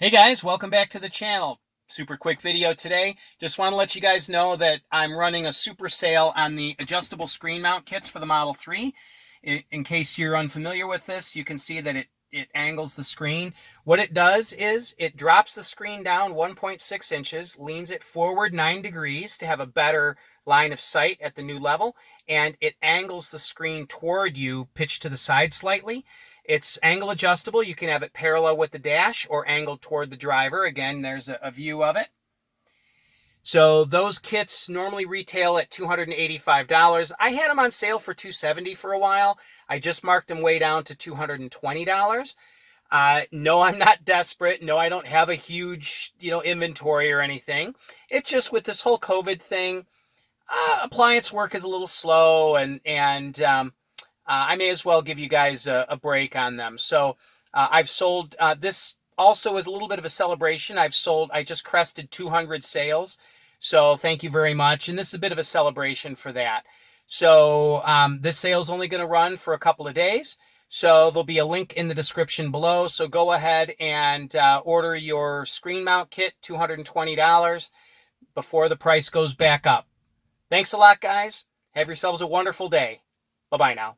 Hey guys, welcome back to the channel. Super quick video today. Just want to let you guys know that I'm running a super sale on the adjustable screen mount kits for the Model 3. In case you're unfamiliar with this, you can see that it angles the screen. What it does is it drops the screen down 1.6 inches, leans it forward 9 degrees to have a better line of sight at the new level, and it angles the screen toward you, pitched to the side slightly. It's angle adjustable. You can have it parallel with the dash or angled toward the driver. Again, there's a view of it. So those kits normally retail at $285. I had them on sale for $270 for a while. I just marked them way down to $220. No, I'm not desperate. No, I don't have a huge, inventory or anything. It's just with this whole COVID thing, appliance work is a little slow, and I may as well give you guys a break on them. So I've sold, this also is a little bit of a celebration. I just crested 200 sales. So thank you very much. And this is a bit of a celebration for that. So this sale is only going to run for a couple of days. So there'll be a link in the description below. So go ahead and order your screen mount kit, $220, before the price goes back up. Thanks a lot, guys. Have yourselves a wonderful day. Bye-bye now.